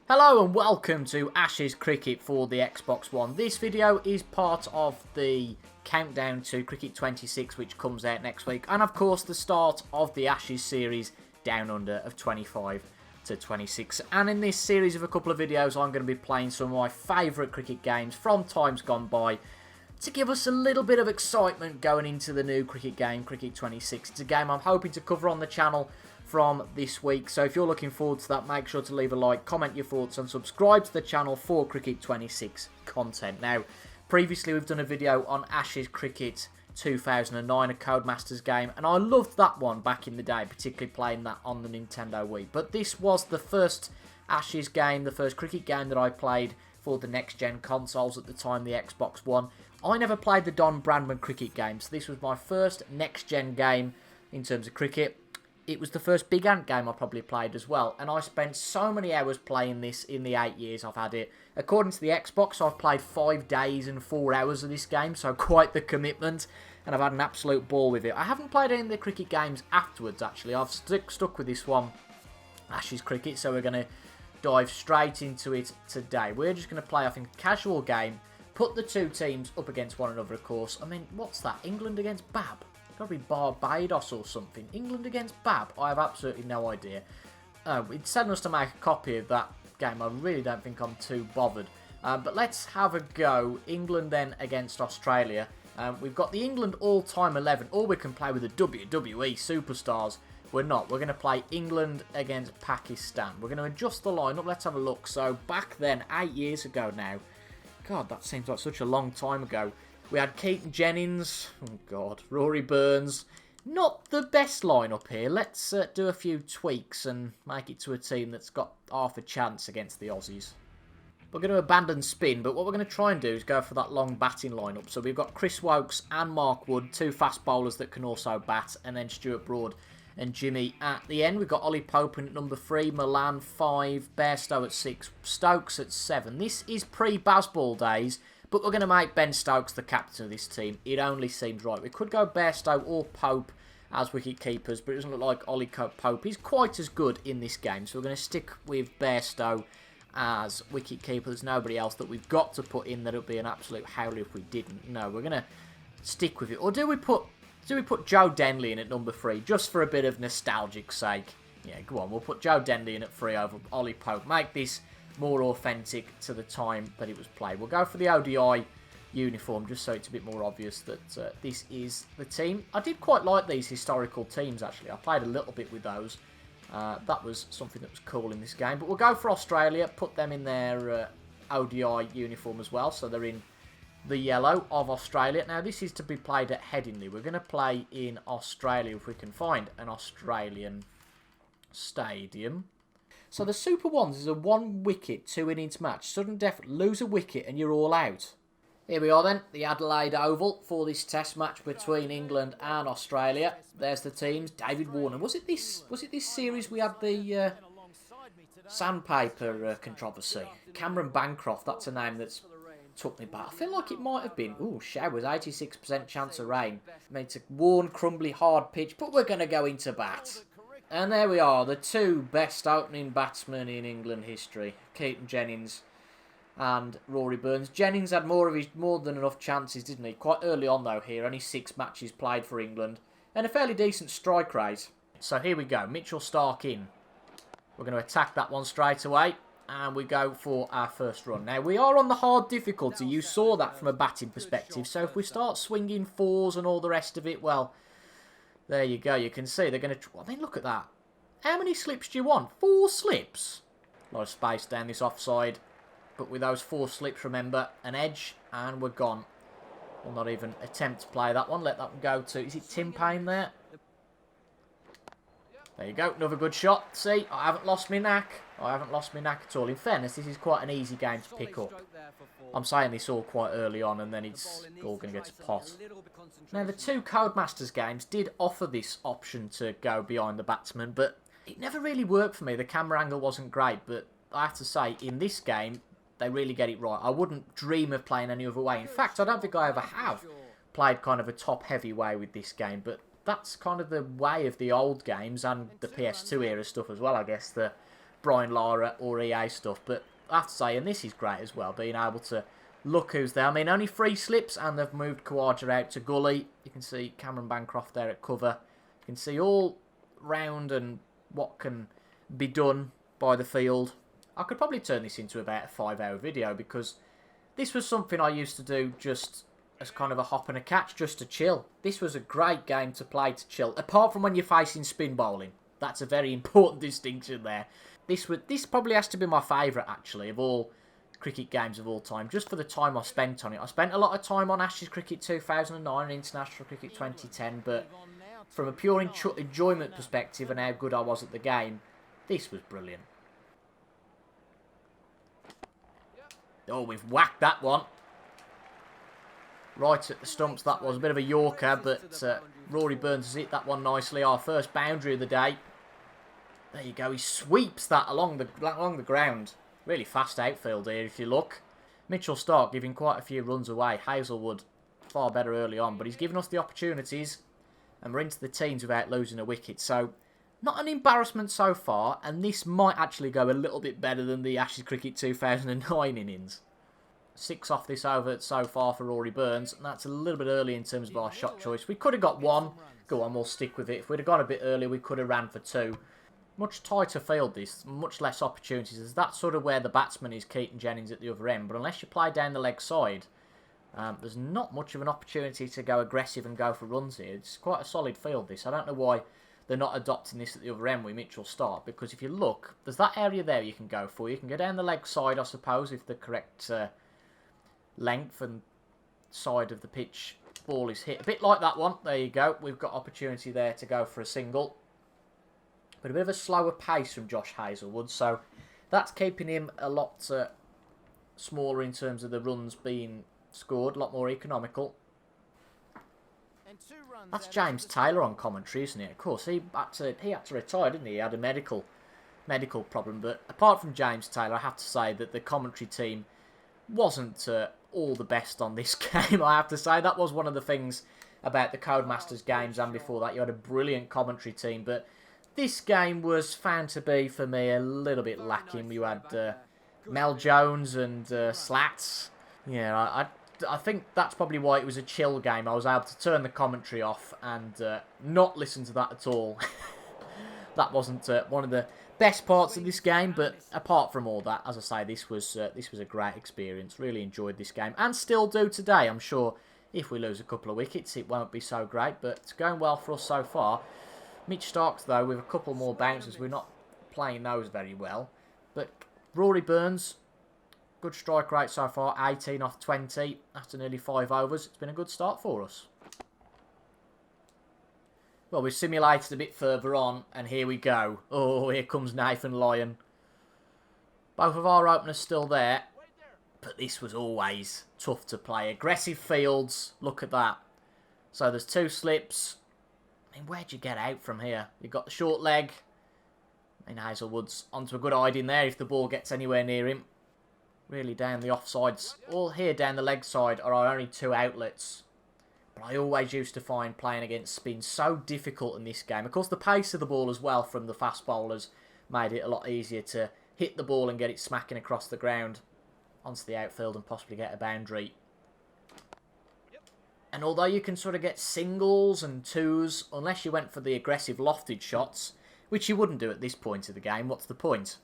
Hello and welcome to Ashes Cricket for the Xbox One. This video is part of the countdown to Cricket 26, which comes out next week, and of course the start of the Ashes series Down Under of 25 to 26. And in this series of a couple of videos I'm going to be playing some of my favourite cricket games from times gone by to give us a little bit of excitement going into the new cricket game, Cricket 26. It's a game I'm hoping to cover on the channel from this week, so if you're looking forward to that, make sure to leave a like, comment your thoughts and subscribe to the channel for Cricket 26 content. Now, previously we've done a video on Ashes Cricket 2009, a Codemasters game, and I loved that one back in the day, particularly playing that on the Nintendo Wii. But this was the first Ashes game, the first cricket game that I played for the next-gen consoles at the time, the Xbox One. I never played the Don Bradman cricket game, so this was my first next-gen game in terms of cricket. It was the first Big Ant game I probably played as well, and I spent so many hours playing this in the 8 years I've had it. According to the Xbox, I've played 5 days and 4 hours of this game, so quite the commitment, and I've had an absolute ball with it. I haven't played any of the cricket games afterwards, actually. I've stuck with this one, Ashes Cricket, so we're going to dive straight into it today. We're just going to play, I think, a casual game, put the two teams up against one another, of course. I mean, what's that? England against Bab? Probably Barbados or something. England against Bab? I have absolutely no idea. It's telling us to make a copy of that game. I really don't think I'm too bothered. But let's have a go. England then against Australia. We've got the England all-time 11. Or we can play with the WWE superstars. We're not. We're going to play England against Pakistan. We're going to adjust the lineup. Let's have a look. So back then, 8 years ago now. God, that seems like such a long time ago. We had Keaton Jennings, oh God, Rory Burns. Not the best lineup here. Let's do a few tweaks and make it to a team that's got half a chance against the Aussies. We're going to abandon spin, but what we're going to try and do is go for that long batting lineup. So we've got Chris Wokes and Mark Wood, two fast bowlers that can also bat, and then Stuart Broad and Jimmy at the end. We've got Ollie Pope at number 3, Milan 5, Bairstow at 6, Stokes at 7. This is pre-Bazball days. But we're going to make Ben Stokes the captain of this team. It only seems right. We could go Bairstow or Pope as wicket keepers, but it doesn't look like Ollie Pope is quite as good in this game. So we're going to stick with Bairstow as wicket keeper. There's nobody else that we've got to put in. That would be an absolute howler if we didn't. No, we're going to stick with it. Or do we put Joe Denley in at number 3 just for a bit of nostalgic sake? Yeah, go on. We'll put Joe Denley in at 3 over Ollie Pope. Make this more authentic to the time that it was played. We'll go for the ODI uniform just so it's a bit more obvious that this is the team. I did quite like these historical teams, actually. I played a little bit with those. That was something that was cool in this game. But we'll go for Australia, put them in their ODI uniform as well, so they're in the yellow of Australia. Now, this is to be played at Headingley. We're going to play in Australia if we can find an Australian stadium. So the Super Ones is a 1-wicket, 2-innings match. Sudden death, lose a wicket and you're all out. Here we are then, the Adelaide Oval for this test match between England and Australia. There's the teams. David Warner. Was it this series we had the sandpaper controversy? Cameron Bancroft, that's a name that's took me back. I feel like it might have been. Ooh, showers, 86% chance of rain. I mean, it's a worn, crumbly, hard pitch, but we're going to go into bat. And there we are, the two best opening batsmen in England history, Keaton Jennings and Rory Burns. Jennings had more than enough chances, didn't he? Quite early on though here, only 6 matches played for England, and a fairly decent strike rate. So here we go, Mitchell Starc in. We're going to attack that one straight away, and we go for our first run. Now we are on the hard difficulty, you saw that from a batting perspective, so if we start swinging 4s and all the rest of it, well, there you go. You can see they're going to... I mean, look at that. How many slips do you want? 4 slips? A lot of space down this offside. But with those 4 slips, remember, an edge, and we're gone. We'll not even attempt to play that one. Let that one go to... Is it Tim Payne there? There you go. Another good shot. See, I haven't lost my knack. I haven't lost my knack at all. In fairness, this is quite an easy game to pick up. I'm saying this all quite early on, and then it's all going to get to pot. Now, the 2 Codemasters games did offer this option to go behind the batsman, but it never really worked for me. The camera angle wasn't great, but I have to say, in this game, they really get it right. I wouldn't dream of playing any other way. In fact, I don't think I ever have played kind of a top-heavy way with this game, but that's kind of the way of the old games and the PS2 era stuff as well, I guess. The Brian Lara or EA stuff, but I have to say, and this is great as well, being able to look who's there. I mean, only 3 slips, and they've moved Khawaja out to gully. You can see Cameron Bancroft there at cover. You can see all round and what can be done by the field. I could probably turn this into about a 5-hour video, because this was something I used to do just as kind of a hop and a catch, just to chill. This was a great game to play to chill, apart from when you're facing spin bowling. That's a very important distinction there. This probably has to be my favourite, actually, of all cricket games of all time, just for the time I spent on it. I spent a lot of time on Ashes Cricket 2009 and International Cricket 2010, but from a pure enjoyment perspective and how good I was at the game, this was brilliant. Oh, we've whacked that one. Right at the stumps, that was a bit of a Yorker, but Rory Burns has hit that one nicely. Our first boundary of the day. There you go, he sweeps that along the ground. Really fast outfield here, if you look. Mitchell Starc giving quite a few runs away. Hazelwood far better early on, but he's given us the opportunities, and we're into the teens without losing a wicket. So, not an embarrassment so far, and this might actually go a little bit better than the Ashes Cricket 2009 innings. 6 off this over so far for Rory Burns, and that's a little bit early in terms of our shot choice. We could have got 1. Go on, we'll stick with it. If we'd have gone a bit earlier, we could have ran for 2. Much tighter field this, much less opportunities. That's sort of where the batsman is, Keaton Jennings at the other end. But unless you play down the leg side, there's not much of an opportunity to go aggressive and go for runs here. It's quite a solid field, this. I don't know why they're not adopting this at the other end with Mitchell Starc, because if you look, there's that area there you can go for. You can go down the leg side, I suppose, if the correct length and side of the pitch ball is hit. A bit like that one. There you go. We've got opportunity there to go for a single. But a bit of a slower pace from Josh Hazelwood, so that's keeping him a lot smaller in terms of the runs being scored, a lot more economical. That's James Taylor on commentary, isn't it? Of course, he had to retire, didn't he? He had a medical problem, but apart from James Taylor, I have to say that the commentary team wasn't all the best on this game, I have to say. That was one of the things about the Codemasters games, and before that you had a brilliant commentary team, but this game was found to be, for me, a little bit lacking. You had Mel Jones and Slats. Yeah, I think that's probably why it was a chill game. I was able to turn the commentary off and not listen to that at all. That wasn't one of the best parts of this game, but apart from all that, as I say, this was a great experience. Really enjoyed this game, and still do today. I'm sure if we lose a couple of wickets, it won't be so great, but it's going well for us so far. Mitch Starc, though, with a couple more bounces, we're not playing those very well. But Rory Burns, good strike rate so far, 18 off 20 after nearly 5 overs. It's been a good start for us. Well, we've simulated a bit further on, and here we go. Oh, here comes Nathan Lyon. Both of our openers still there, but this was always tough to play. Aggressive fields, look at that. So there's 2 slips. I mean, where'd you get out from here? You've got the short leg. I mean, Hazelwood's onto a good hiding there if the ball gets anywhere near him. Really down the offsides. All here down the leg side are our only 2 outlets. But I always used to find playing against spin so difficult in this game. Of course, the pace of the ball as well from the fast bowlers made it a lot easier to hit the ball and get it smacking across the ground onto the outfield and possibly get a boundary. And although you can sort of get singles and 2s, unless you went for the aggressive lofted shots, which you wouldn't do at this point of the game, what's the point?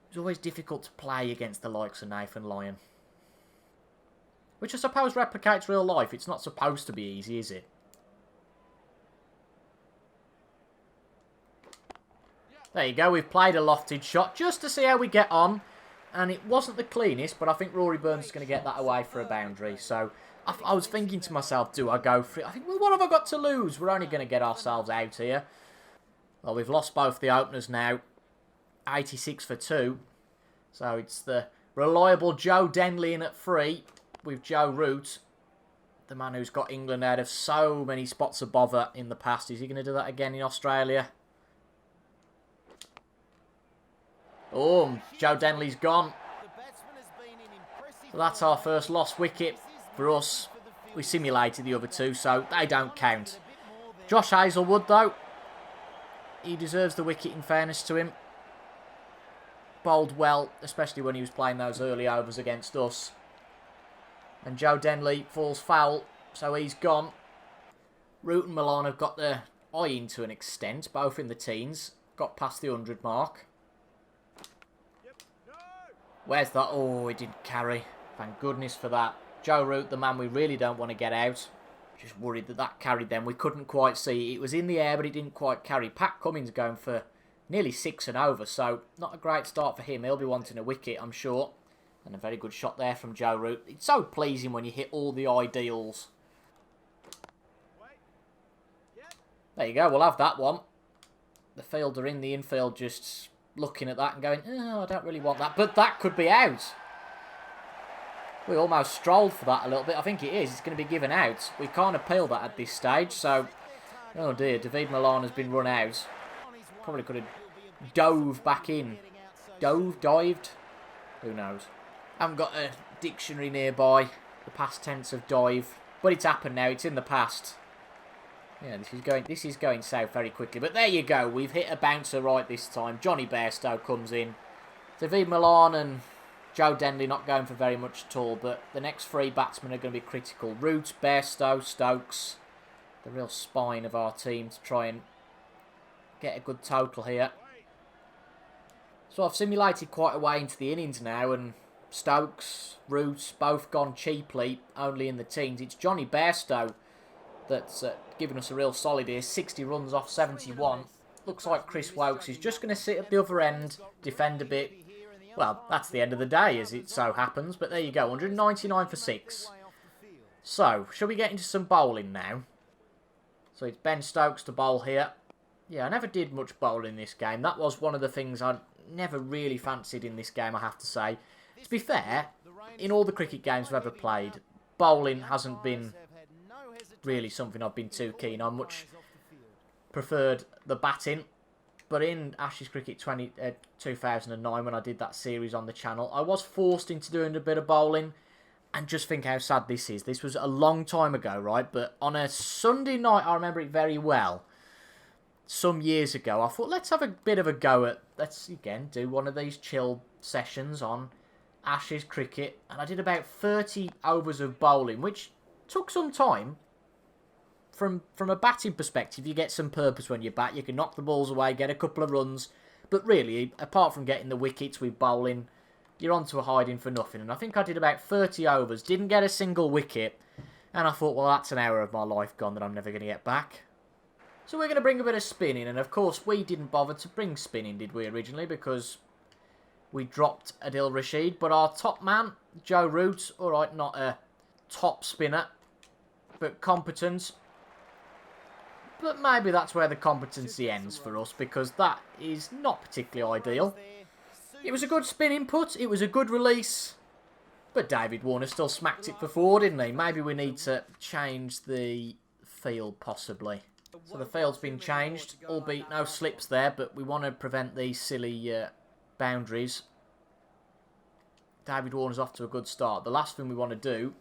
It's always difficult to play against the likes of Nathan Lyon. Which I suppose replicates real life. It's not supposed to be easy, is it? There you go, we've played a lofted shot just to see how we get on. And it wasn't the cleanest, but I think Rory Burns is going to get that away for a boundary. So I was thinking to myself, do I go for it? I think, well, what have I got to lose? We're only going to get ourselves out here. Well, we've lost both the openers now. 86 for 2. So it's the reliable Joe Denley in at 3 with Joe Root, the man who's got England out of so many spots of bother in the past. Is he going to do that again in Australia? Oh, Joe Denley's gone. So that's our first lost wicket for us. We simulated the other 2, so they don't count. Josh Hazelwood, though, he deserves the wicket in fairness to him. bowled well, especially when he was playing those early overs against us. And Joe Denley falls foul, so he's gone. Root and Milan have got their eye in to an extent, both in the teens. Got past the 100 mark. Where's that? Oh, it didn't carry. Thank goodness for that. Joe Root, the man we really don't want to get out. Just worried that that carried them. We couldn't quite see. It was in the air, but it didn't quite carry. Pat Cummins going for nearly 6 and over, so not a great start for him. He'll be wanting a wicket, I'm sure. And a very good shot there from Joe Root. It's so pleasing when you hit all the ideals. There you go, we'll have that one. The fielder in the infield just looking at that and going, oh, I don't really want that. But that could be out. We almost strolled for that a little bit. I think it is. It's going to be given out. We can't appeal that at this stage. So, oh dear, David Milan has been run out. Probably could have dove back in. Dived? Who knows? I haven't got a dictionary nearby. The past tense of dive. But it's happened now. It's in the past. Yeah, this is going south very quickly. But there you go. We've hit a bouncer right this time. Johnny Bairstow comes in. David Milan and Joe Denley not going for very much at all. But the next 3 batsmen are going to be critical. Root, Bairstow, Stokes. The real spine of our team to try and get a good total here. So I've simulated quite a way into the innings now. And Stokes, Root, both gone cheaply. Only in the teens. It's Johnny Bairstow that's given us a real solid here. 60 runs off 71. Looks like Chris Wokes is just going to sit at the other end, defend a bit. Well, that's the end of the day as it so happens. But there you go, 199 for 6. So, shall we get into some bowling now? So it's Ben Stokes to bowl here. Yeah, I never did much bowling in this game. That was one of the things I never really fancied in this game, I have to say. To be fair, in all the cricket games I've ever played, bowling hasn't been really something I've been too keen on. Much preferred the batting. But in Ashes Cricket 2009, when I did that series on the channel, I was forced into doing a bit of bowling. And just think how sad this is. This was a long time ago, right? But on a Sunday night, I remember it very well. Some years ago, I thought, let's have a bit of a go at, let's again do one of these chill sessions on Ashes Cricket. And I did about 30 overs of bowling, which took some time. From a batting perspective, you get some purpose when you bat. You can knock the balls away, get a couple of runs. But really, apart from getting the wickets with bowling, you're on to a hiding for nothing. And I think I did about 30 overs, didn't get a single wicket. And I thought, well, that's an hour of my life gone that I'm never going to get back. So we're going to bring a bit of spin in. And of course, we didn't bother to bring spin in, did we, originally? Because we dropped Adil Rashid. But our top man, Joe Root, all right, not a top spinner, but competent. But maybe that's where the competency ends for us, because that is not particularly ideal. It was a good spin input, it was a good release, but David Warner still smacked it for 4, didn't he? Maybe we need to change the field, possibly. So the field's been changed, albeit no slips there, but we want to prevent these silly boundaries. David Warner's off to a good start. The last thing we want to do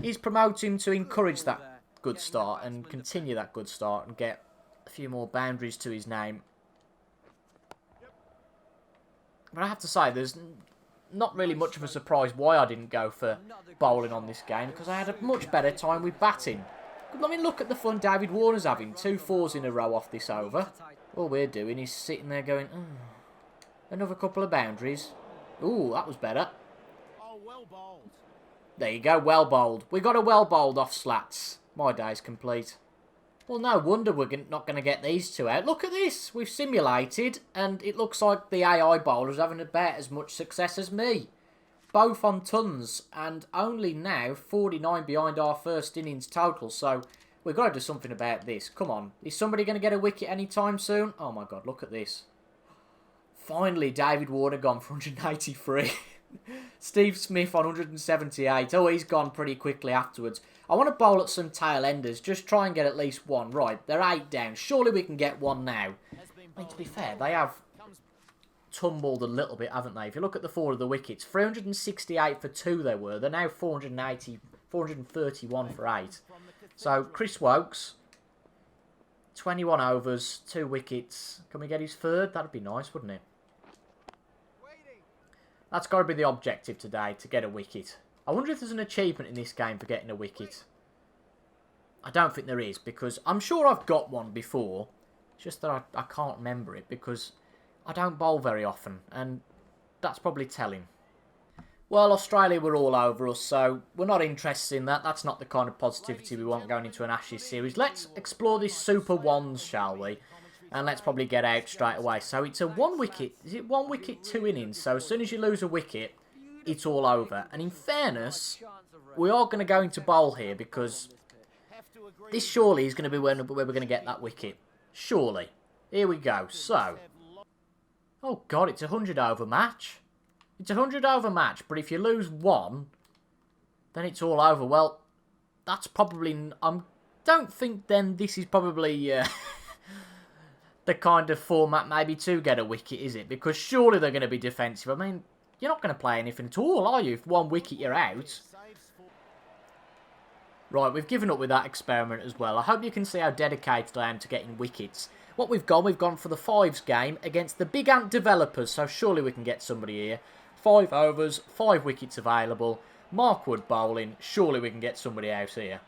is promote him to encourage that good start and continue that good start and get a few more boundaries to his name. But I have to say, there's not really much of a surprise why I didn't go for bowling on this game, because I had a much better time with batting. I mean, look at the fun David Warner's having. 2 4s in a row off this over. All we're doing is sitting there going, oh, another couple of boundaries. Ooh, that was better. There you go, well bowled. We got a well bowled off slats. My day's complete. Well, no wonder we're not going to get these 2 out. Look at this. We've simulated, and it looks like the AI bowler's having about as much success as me. Both on tons, and only now 49 behind our first innings total. So we've got to do something about this. Come on. Is somebody going to get a wicket anytime soon? Oh, my God, look at this. Finally, David Warner gone for 183. Steve Smith on 178. Oh, he's gone pretty quickly afterwards. I want to bowl at some tail enders. Just try and get at least 1. Right, they're 8 down. Surely we can get 1 now. I mean, to be fair, they have tumbled a little bit, haven't they? If you look at the 4 of the wickets, 368 for 2 they were. They're now 431 for 8. So, Chris Wokes, 21 overs, 2 wickets. Can we get his 3rd? That'd be nice, wouldn't it? That's got to be the objective today, to get a wicket. I wonder if there's an achievement in this game for getting a wicket. I don't think there is, because I'm sure I've got one before. It's just that I can't remember it, because I don't bowl very often, and that's probably telling. Well, Australia were all over us, so we're not interested in that. That's not the kind of positivity we want going into an Ashes series. Let's explore this Super Ones, shall we? And let's probably get out straight away. So it's a 1 wicket. Is it 1 wicket, 2 innings? So as soon as you lose a wicket, it's all over. And in fairness, we are going to go into bowl here because this surely is going to be where we're going to get that wicket. Surely. Here we go. So. Oh, God, it's a 100 over match. It's a 100 over match, but if you lose 1, then it's all over. Well, that's probably... I don't think then this is probably the kind of format maybe to get a wicket, is it? Because surely they're going to be defensive. I mean, you're not going to play anything at all, are you? If 1 wicket, you're out. Right, we've given up with that experiment as well. I hope you can see how dedicated I am to getting wickets. What we've gone for the 5s game against the Big Ant developers, so surely we can get somebody here. 5 overs, 5 wickets available. Mark Wood bowling. Surely we can get somebody out here.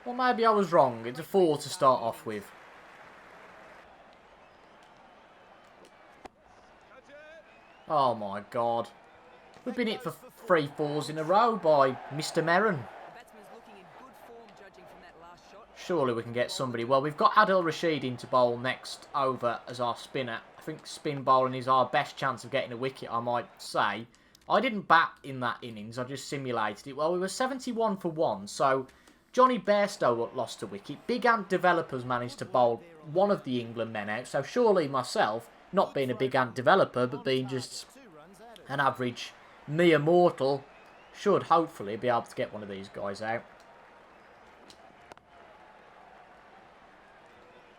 Well, maybe I was wrong. It's a 4 to start off with. Oh my God. We've been hit for 3 4s in a row by Mr. Merrin. Surely we can get somebody. Well, we've got Adil Rashid in to bowl next over as our spinner. I think spin bowling is our best chance of getting a wicket, I might say. I didn't bat in that innings. I just simulated it. Well, we were 71 for 1. So, Johnny Bairstow lost a wicket. Big Ant developers managed to bowl one of the England men out. So, surely myself, not being a Big Ant developer, but being just an average mere mortal, should hopefully be able to get one of these guys out.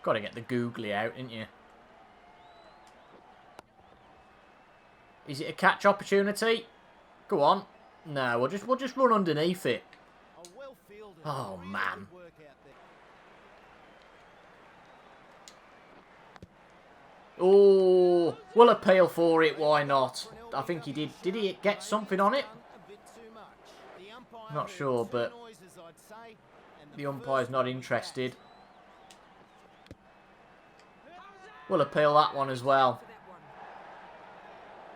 Got to get the googly out, ain't you? Is it a catch opportunity? Go on. No, we'll just run underneath it. Oh man. Oh, we'll appeal for it. Why not? I think he did. Did he get something on it? Not sure, but the umpire's not interested. We'll appeal that one as well.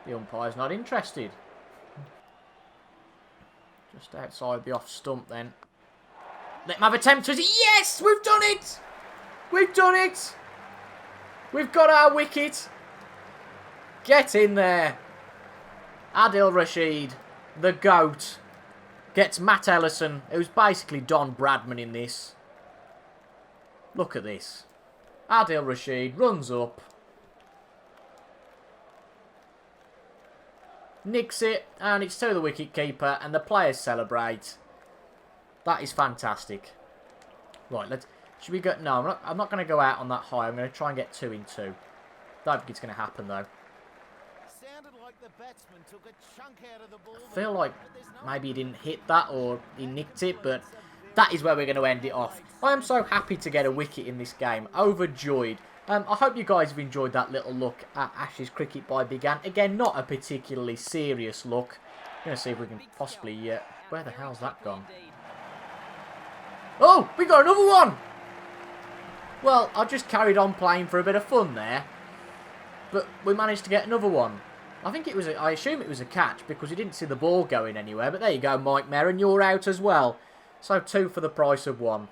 The umpire's not interested. Just outside the off stump then. Let him have a attempt. Yes! We've done it! We've done it! We've got our wicket. Get in there. Adil Rashid, the GOAT, gets Matt Ellison, who's basically Don Bradman in this. Look at this. Adil Rashid runs up, nicks it, and it's to the wicket-keeper, and the players celebrate. That is fantastic. Right, should we go? No, I'm not going to go out on that high. I'm going to try and get 2 in 2. Don't think it's going to happen though. I feel like maybe he didn't hit that or he nicked it, but that is where we're going to end it off. I am so happy to get a wicket in this game. Overjoyed. I hope you guys have enjoyed that little look at Ashes cricket by Big Ant. Again, not a particularly serious look. I'm going to see if we can possibly... where the hell's that gone? Oh, we got another one! Well, I just carried on playing for a bit of fun there. But we managed to get another one. I think it was I assume it was a catch because we didn't see the ball going anywhere. But there you go, Mike Merrin, you're out as well. So 2 for the price of 1.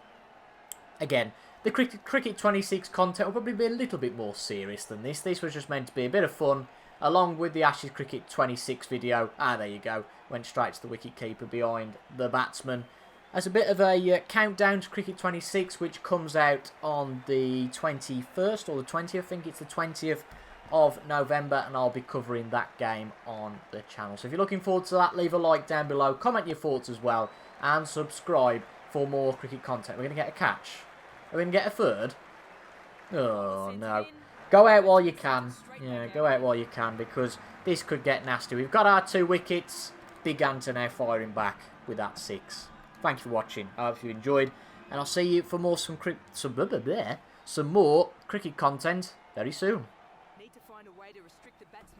Again, the Cricket 26 content will probably be a little bit more serious than this. This was just meant to be a bit of fun, along with the Ashes Cricket 26 video. Ah, there you go. Went straight to the wicket-keeper behind the batsman. As a bit of a countdown to Cricket 26, which comes out on the 21st or the 20th. I think it's the 20th of November, and I'll be covering that game on the channel. So if you're looking forward to that, leave a like down below, comment your thoughts as well, and subscribe for more cricket content. We're going to get a catch. Are we going to get a third? Oh, no. Go out while you can. Yeah, go out while you can, because this could get nasty. We've got our 2 wickets. Big Ant now firing back with that 6. Thank you for watching. I hope you enjoyed, and I'll see you for more some more cricket content very soon. Need to find a way to restrict the batsman